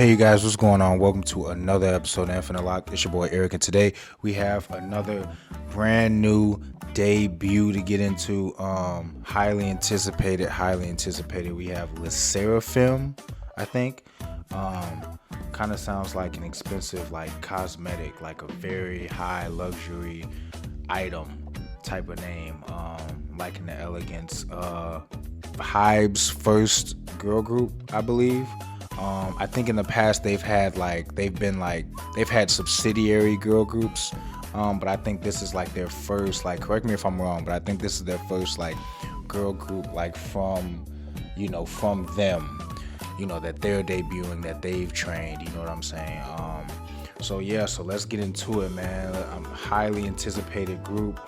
Hey you guys, what's going on? Welcome to another episode of Elocke. It's your boy Erick, and today we have another brand new debut to get into. Highly anticipated. We have Sserafim, I think. Kind of sounds like an expensive, like cosmetic, like a very high luxury item type of name. Like in the elegance. Hybe's first girl group, I believe. I think in the past they've had subsidiary girl groups, but I think this is like their first, like, correct me if I'm wrong, but I think this is their first like girl group, like from them, that they're debuting, that they've trained, you know what I'm saying? So let's get into it, man. Highly anticipated group.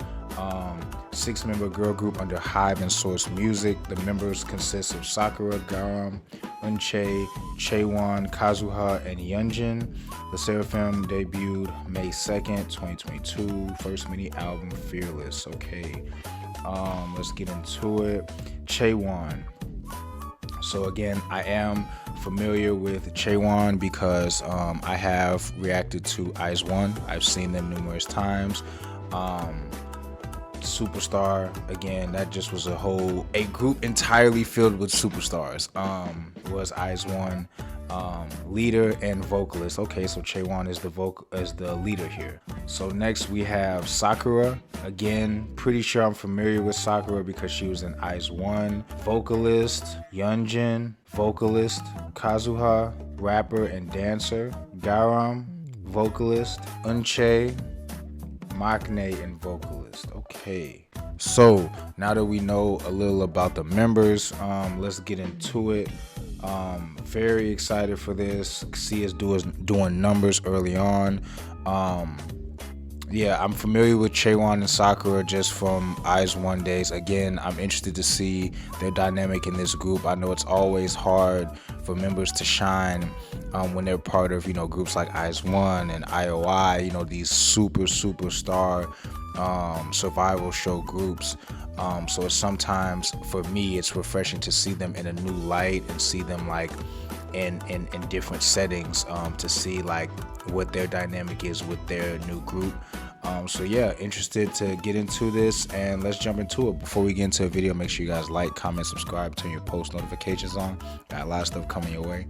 6-member girl group under Hybe and Source Music. The members consist of Sakura, Garam, Unche, Chaewon, Kazuha, and Yeonjin. The Sserafim debuted May 2nd, 2022. First mini album, Fearless. Okay, let's get into it. Chaewon. So again, I am familiar with Chaewon because I have reacted to IZ*ONE. I've seen them numerous times. Superstar, again, that just was a group entirely filled with superstars. Was IZ*ONE leader and vocalist. Okay, so Chaewon is the leader here. So next we have Sakura. Again, pretty sure I'm familiar with Sakura because she was in IZ*ONE. Vocalist Yeonjin, vocalist Kazuha, rapper and dancer. Garam, vocalist. Unche, Maknae, and vocalist. Okay, so now that we know a little about the members, let's get into it. Very excited for this. See us doing numbers early on. I'm familiar with Chaewon and Sakura just from IZ*ONE days. Again, I'm interested to see their dynamic in this group. I know it's always hard for members to shine when they're part of, groups like IZ*ONE and IOI, these superstar survival show groups. So it's sometimes, for me, it's refreshing to see them in a new light and see them like in different settings, to see like what their dynamic is with their new group. Interested to get into this, and let's jump into it. Before we get into the video, make sure you guys like, comment, subscribe, turn your post notifications on. Got a lot of stuff coming your way.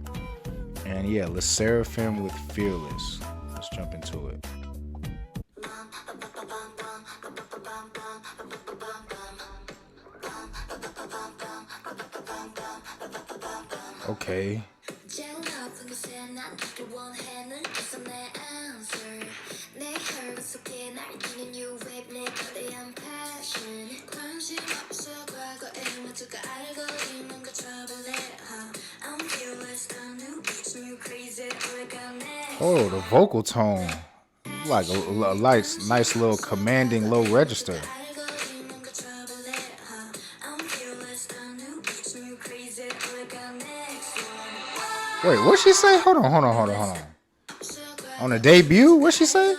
And let's Sserafim with Fearless. Let's jump into it. Okay. Oh, the vocal tone, like a nice little commanding low register. Wait, what'd she say? Hold on. On the debut, what'd she say?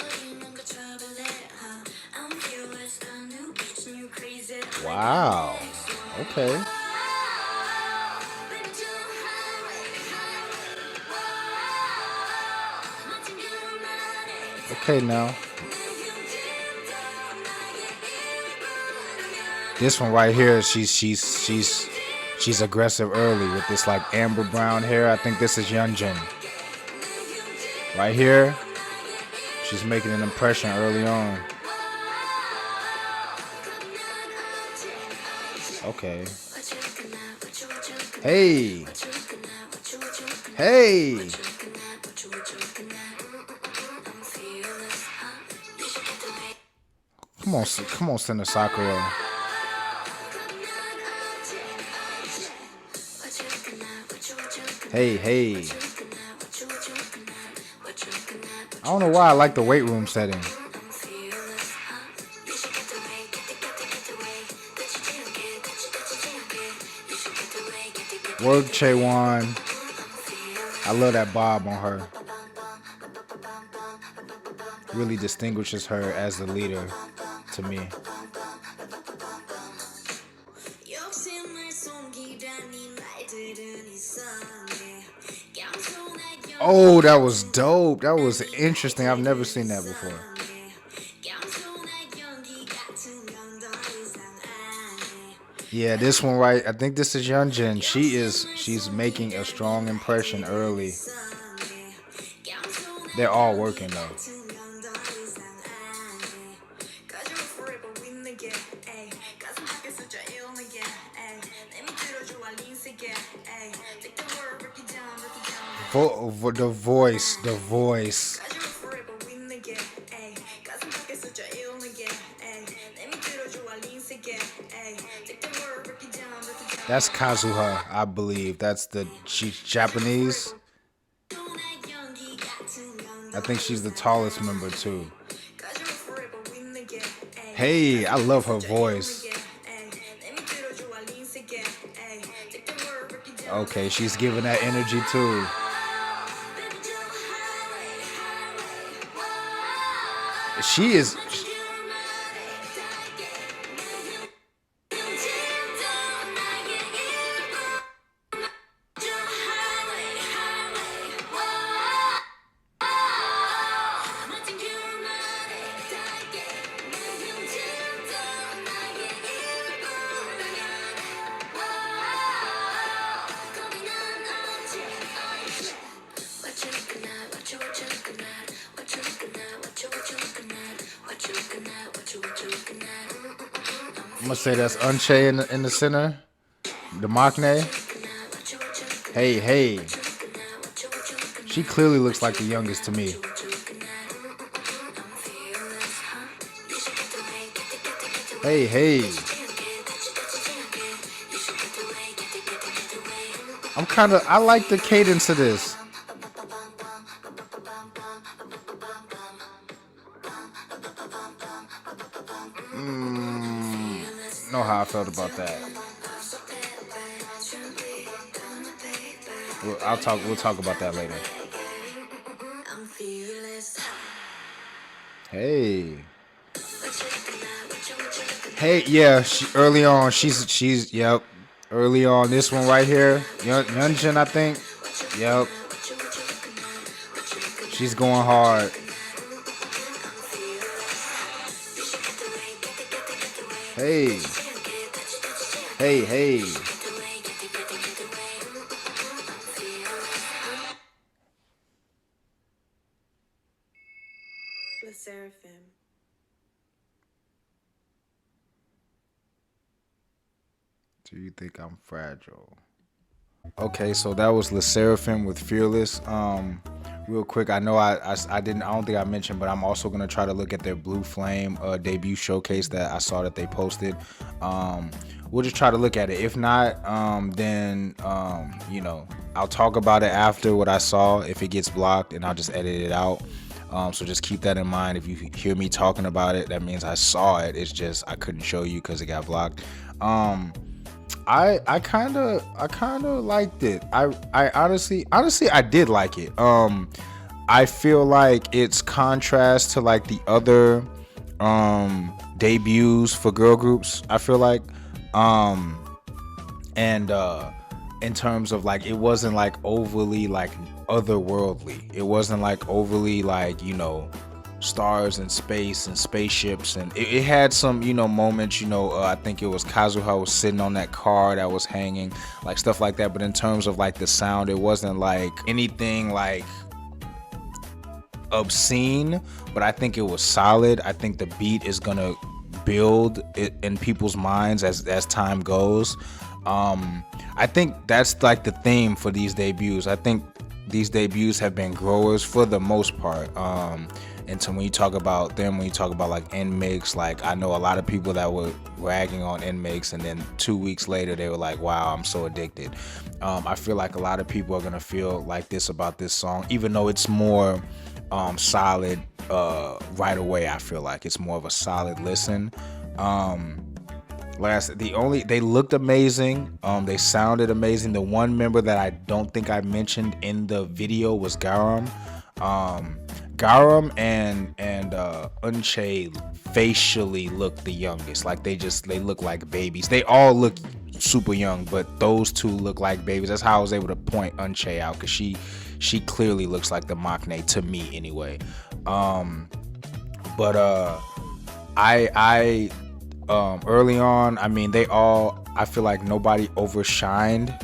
Wow. Okay. Okay, now. This one right here, she's aggressive early with this like amber brown hair. I think this is Yeonjin. Right here, she's making an impression early on. Okay. Hey. Come on, Sender Sakura. Hey. I don't know why I like the weight room setting. Word Chaewon. I love that bob on her. Really distinguishes her as the leader to me. Oh, that was dope. That was interesting. I've never seen that before. Yeah, this one right. I think this is Yeonjin. She's making a strong impression early. They're all working though. The voice, the voice. That's Kazuha, I believe. She's Japanese. I think she's the tallest member too. Hey, I love her voice. Okay, she's giving that energy too. She is. I'm gonna say that's Unche in the center. The Maknae. Hey, hey. She clearly looks like the youngest to me. Hey, hey. I like the cadence of this. Know how I felt about that. We'll talk about that later. Hey. Hey, yeah, early on, she's yep. Early on, this one right here, Yeonjin, I think. Yep. She's going hard. Hey. Hey, hey. The Sserafim. Do you think I'm fragile? Okay, so that was Sserafim with Fearless. Real quick, I know I don't think I mentioned, but I'm also gonna try to look at their Blue Flame debut showcase that I saw that they posted. We'll just try to look at it. If not, then I'll talk about it after what I saw. If it gets blocked, and I'll just edit it out. So just keep that in mind. If you hear me talking about it, that means I saw it. It's just I couldn't show you because it got blocked. I kind of liked it. I honestly I did like it. I feel like it's contrast to like the other debuts for girl groups. I feel like and in terms of like, it wasn't like overly like otherworldly. It wasn't like overly like, stars and space and spaceships, and it had some moments. I think it was Kazuha was sitting on that car that was hanging, like stuff like that. But in terms of like the sound, it wasn't like anything like obscene, but I think it was solid. I think the beat is gonna build it in people's minds as time goes. I think that's like the theme for these debuts. I think these debuts have been growers for the most part. And so when you talk about them, when you talk about like NMIXX, like I know a lot of people that were ragging on NMIXX, and then 2 weeks later they were like, wow, I'm so addicted. I feel like a lot of people are gonna feel like this about this song, even though it's more solid right away. I feel like it's more of a solid listen. They looked amazing. They sounded amazing. The one member that I don't think I mentioned in the video was Garam. Garam and Unche facially look the youngest. Like they look like babies. They all look super young, but those two look like babies. That's how I was able to point Unche out, because she clearly looks like the maknae to me anyway. But I early on, I mean, I feel like nobody overshined.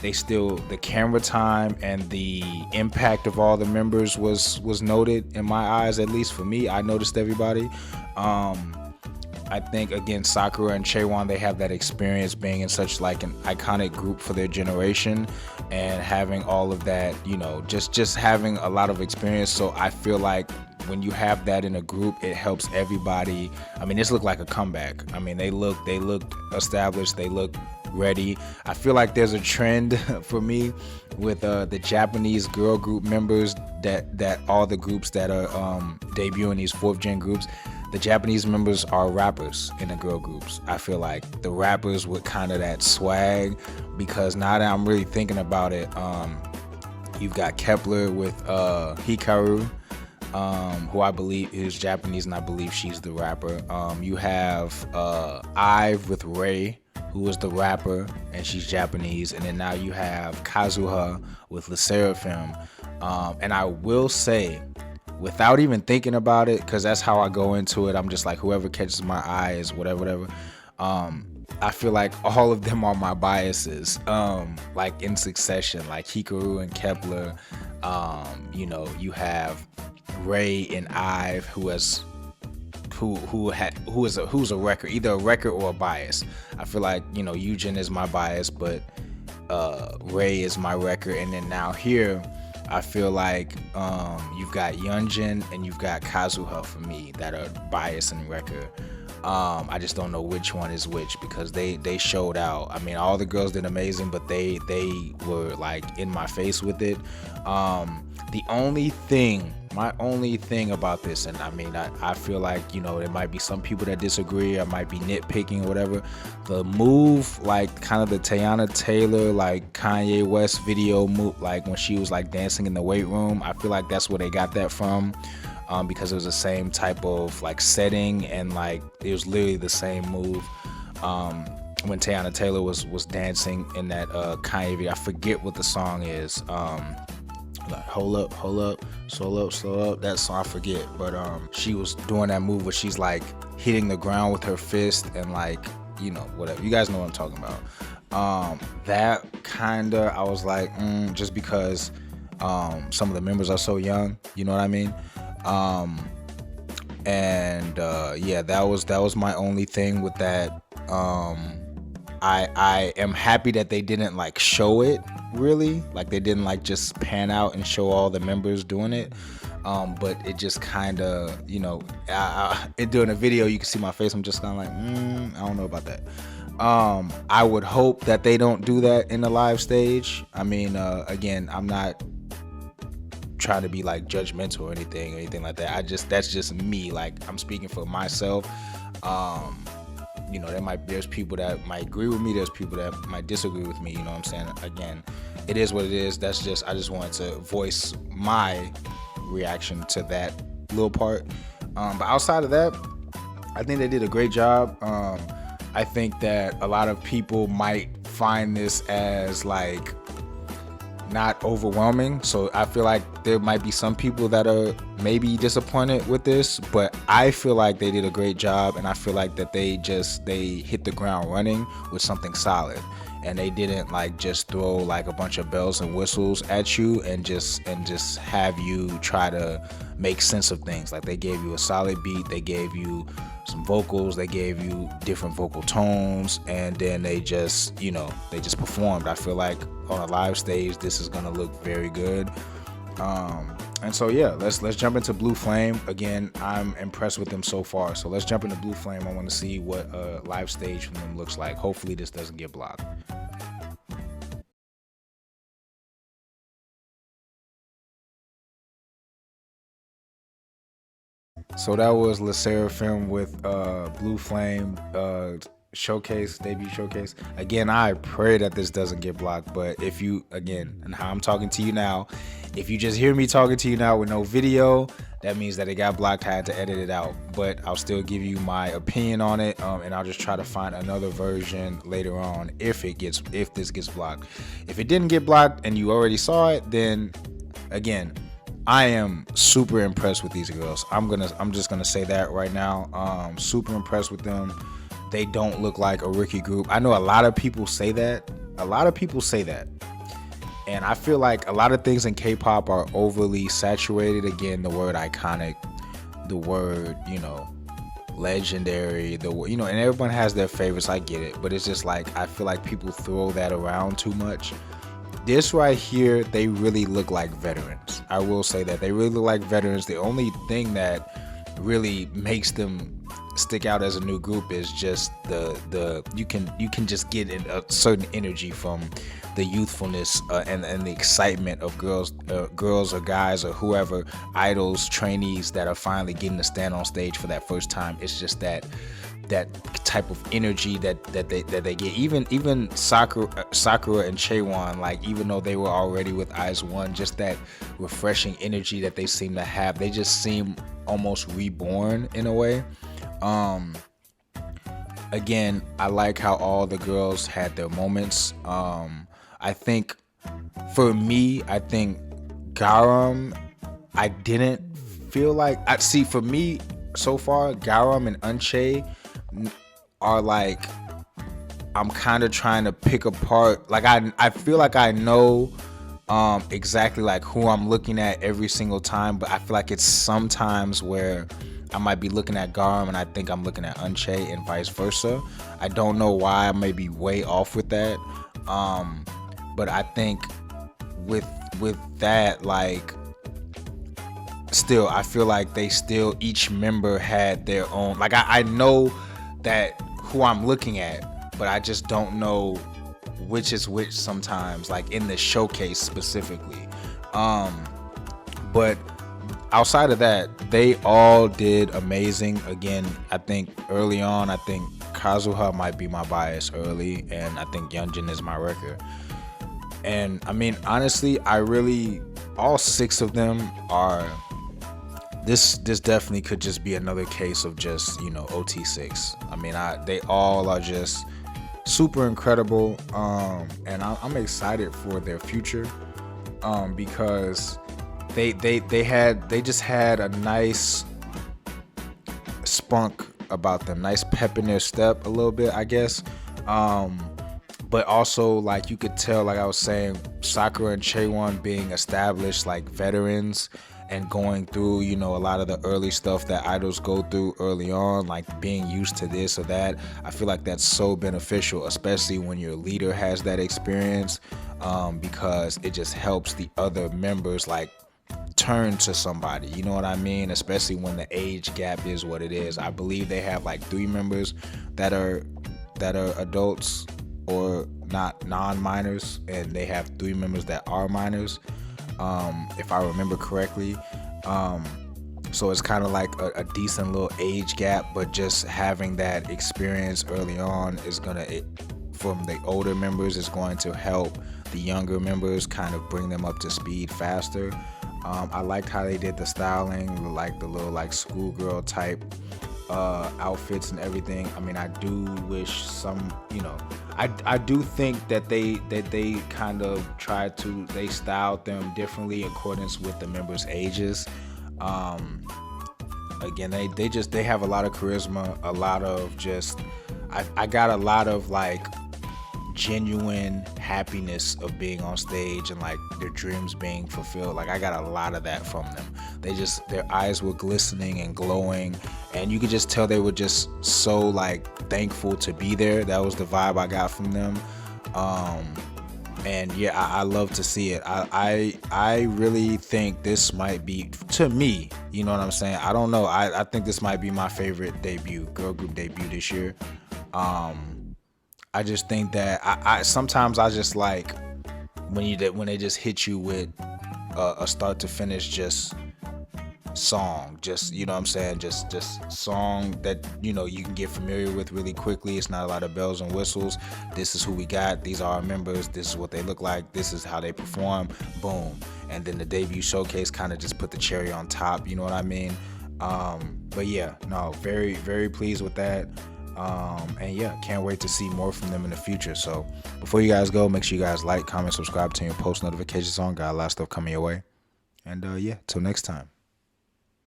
The camera time and the impact of all the members was noted in my eyes. At least for me, I noticed everybody. I think, again, Sakura and Chaewon, they have that experience being in such like an iconic group for their generation, and having all of that, just having a lot of experience. So I feel like when you have that in a group, it helps everybody. I mean, this looked like a comeback. I mean, they look established, they look ready. I feel like there's a trend for me with the Japanese girl group members, that all the groups that are debuting, these 4th gen groups, the Japanese members are rappers in the girl groups. I feel like the rappers with kind of that swag, because now that I'm really thinking about it, you've got Kepler with Hikaru, who I believe is Japanese, and I believe she's the rapper. You have Ive with Ray, who is the rapper, and she's Japanese. And then now you have Kazuha with the Sserafim. And I will say, without even thinking about it, because that's how I go into it, I'm just like, whoever catches my eye is whatever. I feel like all of them are my biases, like in succession, like Hikaru and Kepler. You have Ray and Ive, who's a wrecker, either a wrecker or a bias. I feel like, Eugen is my bias, but Ray is my wrecker. And then now here, I feel like you've got Yunjin and you've got Kazuha for me that are bias and wrecker. I just don't know which one is which, because they showed out. I mean, all the girls did amazing, but they were like in my face with it. My only thing about this, and I mean, I feel like, there might be some people that disagree, I might be nitpicking or whatever. The move, like kind of the Teyana Taylor, like Kanye West video move, like when she was like dancing in the weight room, I feel like that's where they got that from. Because it was the same type of like setting, and like it was literally the same move when Teyana Taylor was dancing in that Kanye video. I forget what the song is. Like hold up, slow up. That song I forget, but she was doing that move where she's like hitting the ground with her fist and like whatever. You guys know what I'm talking about. That kinda, I was like, just because some of the members are so young, you know what I mean? Yeah, that was my only thing with that. I am happy that they didn't like show it, really, like they didn't like just pan out and show all the members doing it, but it just kind of, during a video you can see my face, I'm just kind of like, I don't know about that. I would hope that they don't do that in the live stage. I mean, again, I'm not trying to be like judgmental or anything like that. That's just me, like I'm speaking for myself. There's people that might agree with me, there's people that might disagree with me, you know what I'm saying? Again, it is what it is. I just wanted to voice my reaction to that little part. But outside of that, I think they did a great job. I think that a lot of people might find this as like not overwhelming, so I feel like there might be some people that are maybe disappointed with this, but I feel like they did a great job, and I feel like that they hit the ground running with something solid, and they didn't like just throw like a bunch of bells and whistles at you and just have you try to make sense of things. Like they gave you a solid beat, they gave you some vocals, they gave you different vocal tones, and then they just performed. I feel like on a live stage this is gonna look very good. And so yeah, let's jump into Blue Flame. Again, I'm impressed with them so far, so let's jump into Blue Flame. I want to see what a live stage from them looks like. Hopefully this doesn't get blocked. So that was Le Sserafim with Blue Flame debut showcase. Again, I pray that this doesn't get blocked, but if you, again, and how I'm talking to you now, if you just hear me talking to you now with no video, that means that it got blocked. I had to edit it out, but I'll still give you my opinion on it, and I'll just try to find another version later on if this gets blocked. If it didn't get blocked and you already saw it, then again, I am super impressed with these girls. I'm just gonna say that right now. Super impressed with them. They don't look like a rookie group. I know a lot of people say that. And I feel like a lot of things in K-pop are overly saturated. Again, the word iconic, the word, legendary, and everyone has their favorites. I get it, but it's just like I feel like people throw that around too much. This right here, they really look like veterans. I will say that they really look like veterans. The only thing that really makes them stick out as a new group is just the you can just get a certain energy from the youthfulness and the excitement of girls or guys or whoever, idols, trainees that are finally getting to stand on stage for that first time. It's just that type of energy that they get. Even Sakura and Chaewon, like, even though they were already with IZ*ONE, just that refreshing energy that they seem to have. They just seem almost reborn in a way. Again, I like how all the girls had their moments. I think for me, Garam, I didn't feel like for me so far, Garam and Unchae are like, I'm kind of trying to pick apart. Like I feel like I know exactly like who I'm looking at every single time, but I feel like it's sometimes where I might be looking at Garam and I think I'm looking at Unchae and vice versa. I don't know why. I may be way off with that. But I think with that, like, still, I feel like each member had their own, like, I know that who I'm looking at, but I just don't know which is which sometimes, like in the showcase specifically. But outside of that, they all did amazing. Again, I think early on, Kazuha might be my bias early, and I think Yeonjun is my wrecker. And I mean, honestly, all 6 of them are, this definitely could just be another case of just, OT6. I mean, they all are just super incredible, and I'm excited for their future, because they just had a nice spunk about them, nice pep in their step a little bit, I guess. But also, like, you could tell, like I was saying, Sakura and Chaewon being established, like, veterans, and going through, a lot of the early stuff that idols go through early on, like being used to this or that. I feel like that's so beneficial, especially when your leader has that experience, because it just helps the other members, like, turn to somebody, you know what I mean? Especially when the age gap is what it is. I believe they have like 3 members that are adults or not non-minors, and they have 3 members that are minors, if I remember correctly. So it's kind of like a decent little age gap, but just having that experience early on is from the older members, is going to help the younger members kind of bring them up to speed faster. I liked how they did the styling, like the little like schoolgirl type outfits and everything. I mean, I do wish some, I do think that they kind of they styled them differently in accordance with the members' ages. Again, they have a lot of charisma, a lot of just, I got a lot of like genuine happiness of being on stage and like their dreams being fulfilled. Like, I got a lot of that from them. Their eyes were glistening and glowing, and you could just tell they were just so like thankful to be there. That was the vibe I got from them. And yeah, I love to see it. I really think this might be, to me, you know what I'm saying? I don't know. I think this might be my favorite girl group debut this year. I just think that I sometimes I just like when they just hit you with a start to finish just song, just, you know what I'm saying, just song that you can get familiar with really quickly. It's not a lot of bells and whistles. This is who we got, these are our members, this is what they look like, this is how they perform, boom. And then the debut showcase kind of just put the cherry on top, you know what I mean? But yeah, no, very, very pleased with that. And yeah, can't wait to see more from them in the future. So before you guys go, make sure you guys like, comment, subscribe, turn your post notifications on. Got a lot of stuff coming your way. And yeah, till next time.